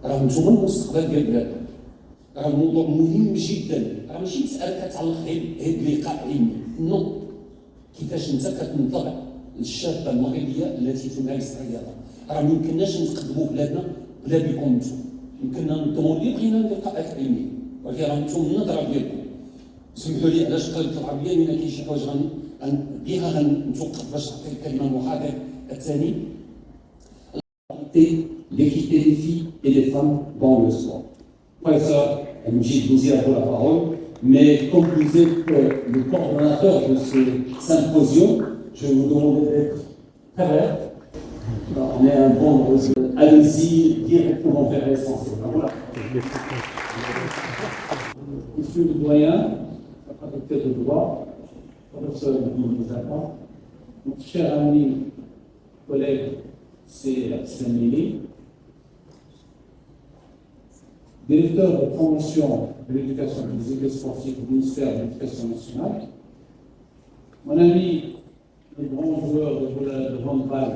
راه نتوما المستقبل ديال بلادنا، راه الموضوع مهم جدا، راه ماشي مساله كتعلق غير بلقاء علمي، نو، كيفاش انت كتنظر للشابه المغربيه التي تمارس الرياضه، راه ما يمكنناش نتقدموا بلادنا بلا بكم نتوما، يمكننا ننظموا اللي بغينا لقاءات علميه، ولكن راه نتوما النظره ديالكم. اسمحوا لي علاش قلت العربيه، لان كاين شي حوايج بها غنتوقف باش نعطي الكلمه المحاضر الثاني. L'équité des filles et des femmes dans le sport. Professeur Mjid Bouzi a la parole, mais comme vous êtes le coordonnateur de ce symposium, je vais vous demander d'être très bref. On est un bon, allez-y directement vers l'essentiel. Voilà. Monsieur le doyen, la faculté de droit, professeur Moussa, notre cher ami, collègue, c'est Samili, directeur de promotion de l'éducation physique et sportive au ministère de l'Éducation nationale, mon ami, le grand joueur de handball,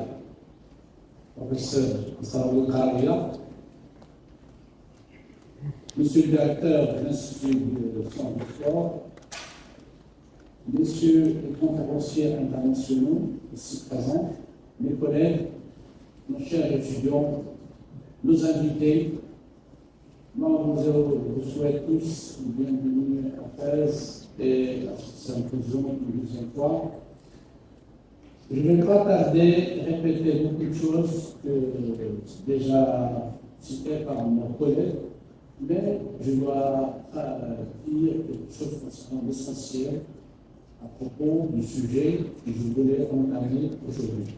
professeur Sarou Karia, monsieur le directeur de l'Institut de sciences du sport, messieurs les conférenciers internationaux ici présents, mes collègues, nos chers étudiants, nos invités, moi, je vous souhaite tous une bienvenue à Fès et à ce symposium une deuxième fois. Je ne vais pas tarder à répéter beaucoup de choses que déjà citées par mon collègue, mais je dois dire quelque chose concernant l'essentiel à propos du sujet que je voulais entamer aujourd'hui.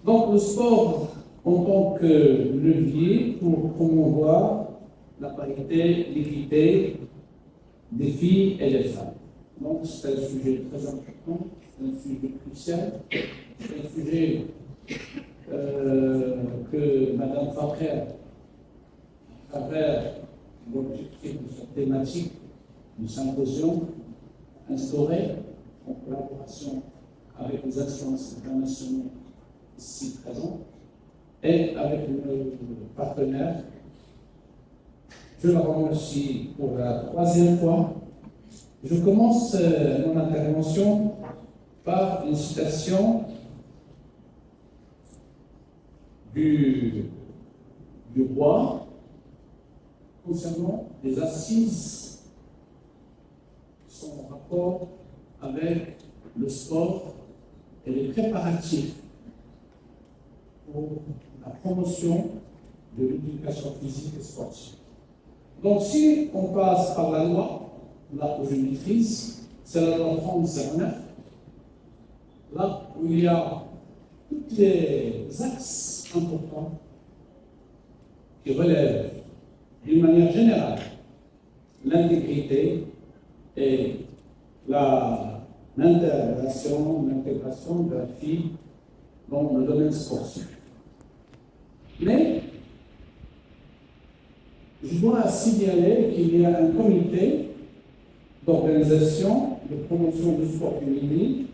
Donc, le sport en tant que levier pour promouvoir la parité, l'équité des filles et des femmes. Donc, c'est un sujet très important, c'est un sujet crucial, c'est un sujet que Mme Fakhrer, à travers l'objectif de cette thématique du symposium, instauré en collaboration avec les instances internationales ici présents, et avec nos partenaires. Je la remercie pour la troisième fois. Je commence mon intervention par une citation du roi concernant les assises qui sont en rapport avec le sport et les préparatifs pour la promotion de l'éducation physique et sportive. Donc, si on passe par la loi, là où je maîtrise, c'est la loi 3009, là où il y a tous les axes importants qui relèvent d'une manière générale l'intégrité et l'intégration de la fille dans le domaine sportif. Mais je dois signaler qu'il y a un comité d'organisation de promotion du sport féminin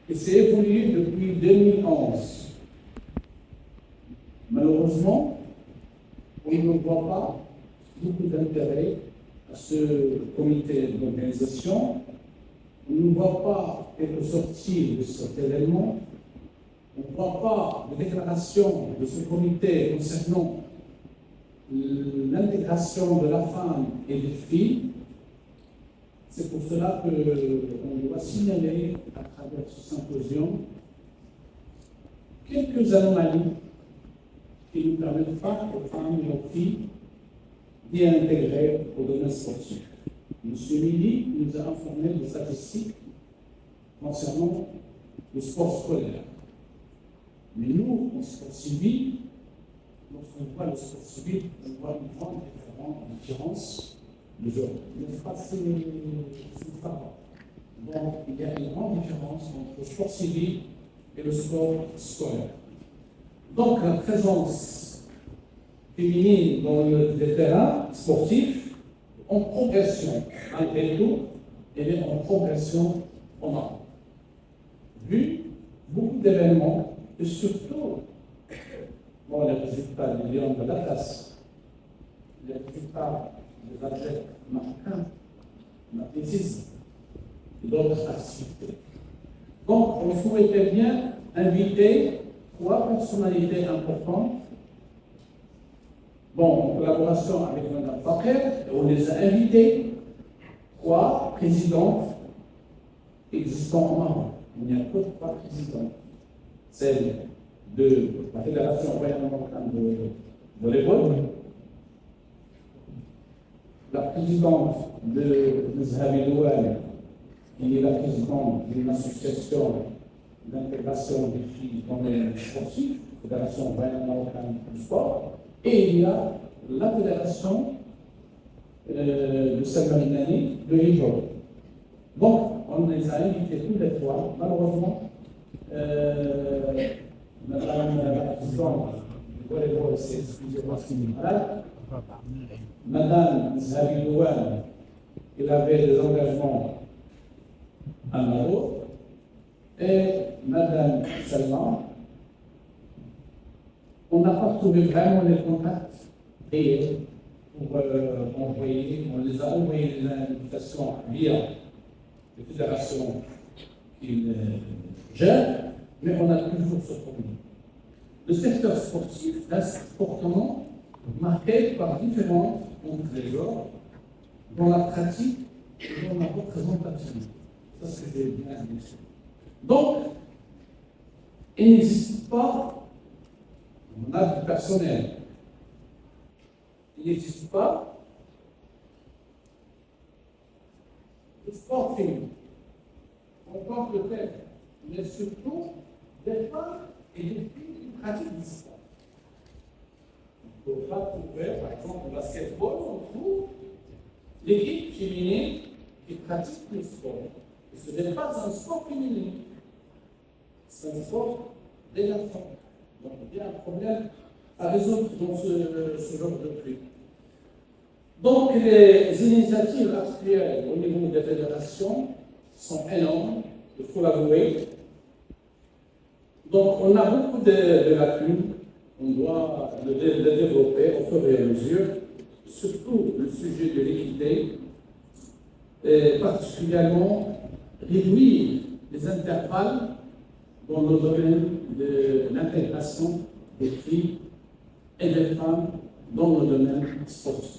qui s'est évolué depuis 2011. Malheureusement, on ne voit pas beaucoup d'intérêt à ce comité d'organisation. On ne voit pas être sorti de cet événement. On ne voit pas de déclaration de ce comité concernant l'intégration de la femme et des filles. C'est pour cela qu'on doit signaler à travers ce symposium quelques anomalies qui ne permettent pas aux femmes et aux filles d'y intégrer au domaine sportif. M. Mili nous a informé de statistiques concernant le sport scolaire. Mais nous, en sport civil, lorsqu'on voit le sport civil, on voit une grande différence de genre. N'est-ce pas, c'est pas vrai. Donc, il y a une grande différence entre le sport civil et le sport scolaire. Donc, la présence féminine dans les terrains sportifs, en progression, malgré tout, elle est en progression en Europe. Vu beaucoup d'événements, et surtout dans Bon, les résultats des Lions de l'Atlas, les résultats des athlètes marocains, l'athlétisme et d'autres activités. Donc, on souhaitait bien inviter 3 personnalités importantes. Bon, en collaboration avec Mme Fakher, on les a invités, 3 présidents existants au Maroc. Il n'y a que 3 présidents. Celle de la Fédération royale marocaine de volleyball, la présidente de Zahabi Douane, qui est la présidente d'une association d'intégration des filles dans les sportifs, Fédération royale marocaine du sport, et il y a la Fédération de Salman-Nani de Hijab. Donc, on les a invités tous les 3. Malheureusement, Madame la présidente du volleyball s'est excusée parce qu'elle est malade. Madame Zahabi Douane, elle avait des engagements à Maroc. Et Madame Salman, on n'a pas trouvé vraiment les contacts réels pour envoyer. On les a envoyé des invitations via les fédérations qu'ils gèrent, mais on a toujours ce problème. Le secteur sportif reste fortement marqué par différences entre les genres dans la pratique et dans la représentation. Ça, c'est bien dit. Donc, il n'existe pas, on a du personnel, il n'existe pas de sport féminin en tant que tel, mais surtout des femmes et des filles qui pratiquent du sport. On peut pas trouver, par exemple, au basketball, on trouve l'équipe féminine qui pratique le sport. Et ce n'est pas un sport féminin, c'est un sport des enfants. Donc il y a un problème à résoudre dans ce genre de truc. Donc les initiatives actuelles au niveau des fédérations sont énormes, il faut l'avouer. Donc on a beaucoup de lacunes, on doit le développer au fur et à mesure, surtout le sujet de l'équité, et particulièrement réduire les intervalles dans le domaine de l'intégration des filles et des femmes dans le domaine sportif.